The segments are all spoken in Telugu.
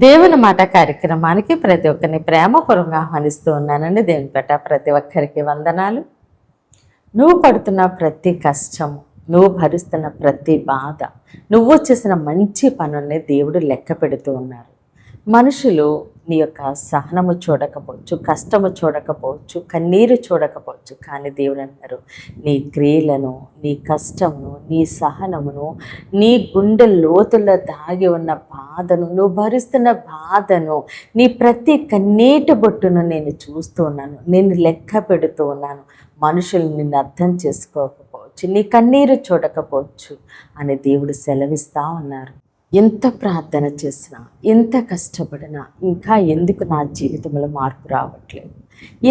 దేవుని మాట కార్యక్రమానికి ప్రతి ఒక్కరిని ప్రేమపూర్వకంగా ఆహ్వానిస్తూ ఉన్నానండి. దేవుని పేట ప్రతి ఒక్కరికి వందనాలు. నువ్వు పడుతున్న ప్రతి కష్టము, నువ్వు భరిస్తున్న ప్రతి బాధ, నువ్వు చేసిన మంచి పనుల్ని దేవుడు లెక్క పెడుతూ ఉన్నారు. మనుషులు నీ యొక్క సహనము చూడకపోవచ్చు, కష్టము చూడకపోవచ్చు, కన్నీరు చూడకపోవచ్చు, కానీ దేవుడు అంటారు నీ క్రియలను, నీ కష్టమును, నీ సహనమును, నీ గుండె లోతుల్లో దాగి ఉన్న బాధను, నువ్వు భరిస్తున్న బాధను, నీ ప్రతి కన్నీటి బొట్టును నేను చూస్తూ ఉన్నాను, నేను లెక్క పెడుతూ ఉన్నాను. మనుషులు నిన్ను అర్థం చేసుకోకపోవచ్చు, నీ కన్నీరు చూడకపోవచ్చు అని దేవుడు సెలవిస్తూ ఉన్నారు. ఎంత ప్రార్థన చేసినా, ఎంత కష్టపడినా ఇంకా ఎందుకు నా జీవితంలో మార్పు రావట్లేదు,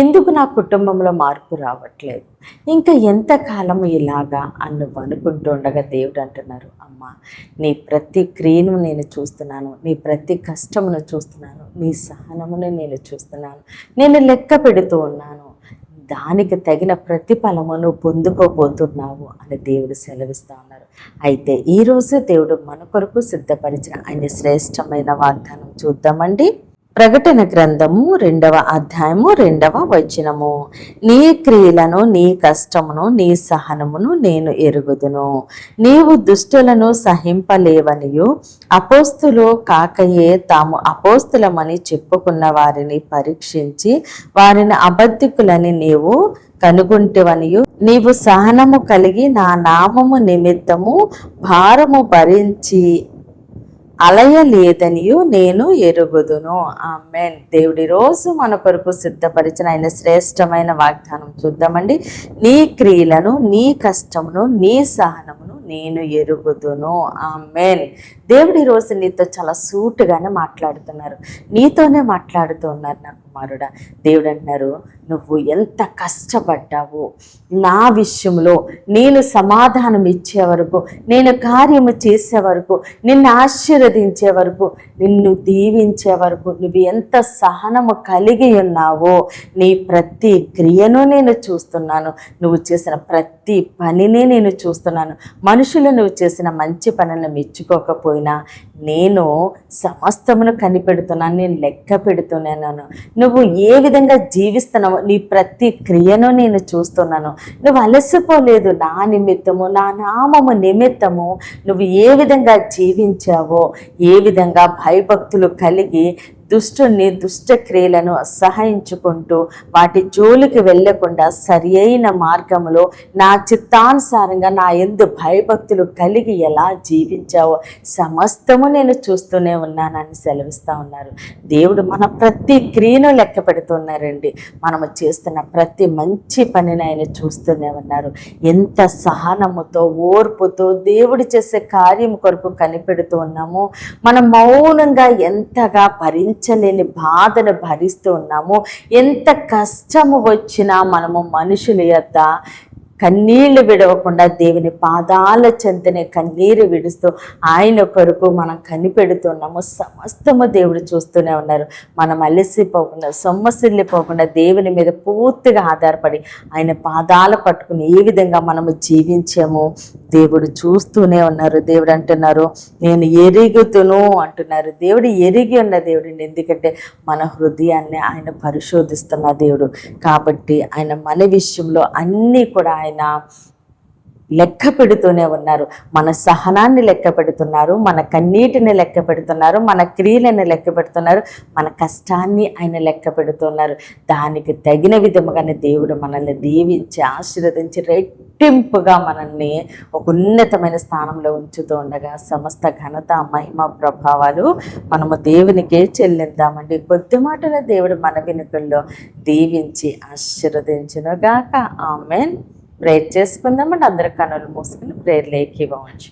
ఎందుకు నా కుటుంబంలో మార్పు రావట్లేదు, ఇంకా ఎంతకాలం ఇలాగా అని నువ్వు అనుకుంటూ ఉండగా దేవుడు అంటున్నారు, అమ్మ నీ ప్రతి క్రియను నేను చూస్తున్నాను, నీ ప్రతి కష్టమును చూస్తున్నాను, నీ సహనమును నేను చూస్తున్నాను, నేను లెక్క పెడుతూ ఉన్నాను, దానికి తగిన ప్రతిఫలము నువ్వు పొందుకోబోతున్నావు అని దేవుడు సెలవిస్తూ ఉన్నారు. అయితే ఈరోజు దేవుడు మన కొరకు సిద్ధపరిచిన ఆయన శ్రేష్టమైన వాగ్దానం చూద్దామండి. ప్రకటన గ్రంథము 2వ అధ్యాయము 2వ వచనము. నీ క్రియలను, నీ కష్టమును, నీ సహనమును నేను ఎరుగుదును. నీవు దుష్టులను సహింపలేవనియు అపోస్తులు కాకయే తాము అపోస్తులమని చెప్పుకున్న వారిని పరీక్షించి వారిని అబద్ధికులని నీవు కనుగొంటివనియు నీవు సహనము కలిగి నా నామము నిమిత్తము భారము భరించి అలయలేదనియు నేను ఎరుగుదును. ఆమేన్. దేవుడి రోజు మన కొరకు సిద్ధపరిచిన ఆయన శ్రేష్టమైన వాగ్దానం చూద్దామండి. నీ క్రియలను, నీ కష్టమును, నీ సహనమును నేను ఎరుగుదును. ఆమేన్. దేవుడి రోజు నీతో చాలా సూటుగానే మాట్లాడుతున్నారు, నీతోనే మాట్లాడుతూ ఉన్నారు. నా కుమారుడా, దేవుడు అంటున్నారు, నువ్వు ఎంత కష్టపడ్డావు నా విషయంలో, నేను సమాధానం ఇచ్చే వరకు, నేను కార్యము చేసే వరకు, నిన్ను ఆశీర్వదించే వరకు, నిన్ను దీవించే వరకు నువ్వు ఎంత సహనము కలిగి ఉన్నావో, నీ ప్రతి క్రియను నేను చూస్తున్నాను, నువ్వు చేసిన ప్రతి పనిని నేను చూస్తున్నాను. మనుషులు నువ్వు చేసిన మంచి పనులను మెచ్చుకోకపోయినా నేను సమస్తమును కనిపెడుతున్నాను, నేను లెక్క పెడుతున్నాను. నువ్వు ఏ విధంగా జీవిస్తున్నావు, నీ ప్రతి క్రియను నేను చూస్తున్నాను. నువ్వు అలసిపోలేదు, నా నిమిత్తము, నా నామము నిమిత్తము నువ్వు ఏ విధంగా జీవించావో, ఏ విధంగా భయభక్తులు కలిగి దుష్టుని, దుష్ట క్రియలను అసహించుకుంటూ వాటి జోలికి వెళ్ళకుండా సరి అయిన మార్గంలో నా చిత్తానుసారంగా నా యందు భయభక్తులు కలిగి ఎలా జీవించావో సమస్తము నేను చూస్తూనే ఉన్నానని సెలవిస్తూ ఉన్నారు. దేవుడు మన ప్రతి క్రియను లెక్క పెడుతున్నారండి. మనము చేస్తున్న ప్రతి మంచి పనిని ఆయన చూస్తూనే ఉన్నారు. ఎంత సహనముతో, ఓర్పుతో దేవుడు చేసే కార్యం కొరకు కనిపెడుతూ ఉన్నాము. మనం మౌనంగా ఎంతగా భరించలేని బాధను భరిస్తూ ఉన్నాము. ఎంత కష్టము వచ్చినా మనము మనుషుల యొద్ద కన్నీళ్లు విడవకుండా దేవుని పాదాల చెంతనే కన్నీరు విడుస్తూ ఆయన కొరకు మనం కనిపెడుతున్నాము. సమస్తము దేవుడు చూస్తూనే ఉన్నారు. మనం అలసిపోకుండా, సొమ్మసిల్లిపోకుండా దేవుని మీద పూర్తిగా ఆధారపడి ఆయన పాదాలు పట్టుకుని ఏ విధంగా మనము జీవించామో దేవుడు చూస్తూనే ఉన్నారు. దేవుడు అంటున్నారు, నేను ఎరుగుతును అంటున్నారు. దేవుడు ఎరిగి ఉన్న దేవుడు, ఎందుకంటే మన హృదయాన్ని ఆయన పరిశోధిస్తున్న దేవుడు. కాబట్టి ఆయన మన విషయంలో అన్నీ కూడా ఆయన లెక్క పెడుతూనే ఉన్నారు. మన సహనాన్ని లెక్క పెడుతున్నారు, మన కన్నీటిని లెక్క పెడుతున్నారు, మన క్రియలను లెక్క పెడుతున్నారు, మన కష్టాన్ని ఆయన లెక్క పెడుతున్నారు. దానికి తగిన విధముగానే దేవుడు మనల్ని దీవించి ఆశీర్వదించి రెట్టింపుగా మనల్ని ఒక ఉన్నతమైన స్థానంలో ఉంచుతూ ఉండగా సమస్త ఘనత, మహిమ, ప్రభావాలు మనము దేవునికే చెల్లిద్దామండి. కొద్ది మాటల దేవుడు మన వెనుకల్లో దీవించి ఆశీర్వదించునుగాక. ఆమేన్. ప్రేర్ చేసుకుందామండి. అందరి కనులు మూసుకుని ప్రేర్లు ఏకీభవించు.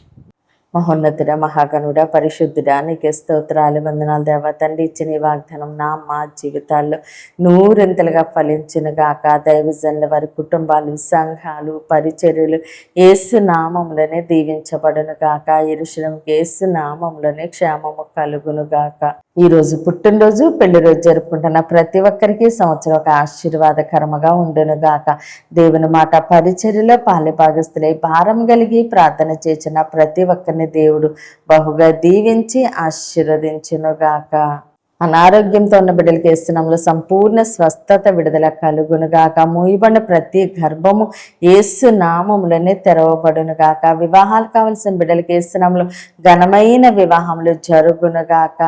మహోన్నతుడ, మహాగణుడ, పరిశుద్ధుడా, నీకే స్తోత్రాలు, వందనాలు దేవా. తండ్రి ఇచ్చిన ఈ వాగ్దానం మా జీవితాల్లో నూరింతలుగా ఫలించునుగాక. దైవజనుల వారి కుటుంబాలు, సంఘాలు, పరిచర్యలు యేసు నామములోనే దీవించబడునుగాక. యెరూషలేముకి యేసు నామములోనే క్షేమము కలుగునుగాక. ఈరోజు పుట్టినరోజు, పెళ్లి రోజు జరుపుకుంటున్న ప్రతి ఒక్కరికి సంవత్సరం ఒక ఆశీర్వాదకరముగా ఉండునుగాక. దేవుని మాట పరిచర్యలో పాలిభాగస్తులై భారం కలిగి ప్రార్థన చేసిన ప్రతి ఒక్కరిని బిడ్డల్ని దేవుడు బహుగా దీవించి ఆశీర్వదించునుగాక. అనారోగ్యంతో ఉన్న బిడ్డలకి యేసునామములో సంపూర్ణ స్వస్థత విడుదల కలుగునుగాక. మూయబడిన ప్రతి గర్భము యేసు నామములోనే తెరవబడునుగాక. వివాహాలు కావలసిన బిడ్డలకి యేసునామములో ఘనమైన వివాహములు జరుగునుగాక.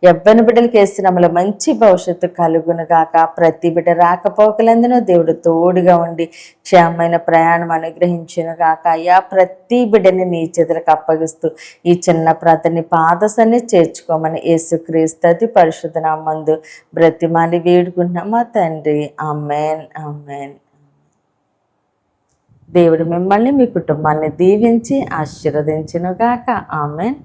యవ్వన బిడ్డలకి యేసునామములో మంచి భవిష్యత్తు కలుగునుగాక. ప్రతి బిడ్డ రాకపోకలందునూ దేవుడు తోడుగా ఉండి క్షేమమైన ప్రయాణం అనుగ్రహించునుగాక. అయ్యా, ప్రతి బిడ్డని నీ చేతులకు అప్పగిస్తూ ఈ చిన్న ప్రార్థనని పాదసన్ని చేర్చుకోమని యేసుక్రీస్తు అతి పరిశుద్ధ నామమునందు బ్రతిమాలి వేడుకుంటున్నాం మా తండ్రి. ఆమేన్, ఆమేన్. దేవుడు మిమ్మల్ని మీ కుటుంబాన్ని దీవించి ఆశీర్వదించునుగాక. ఆమేన్.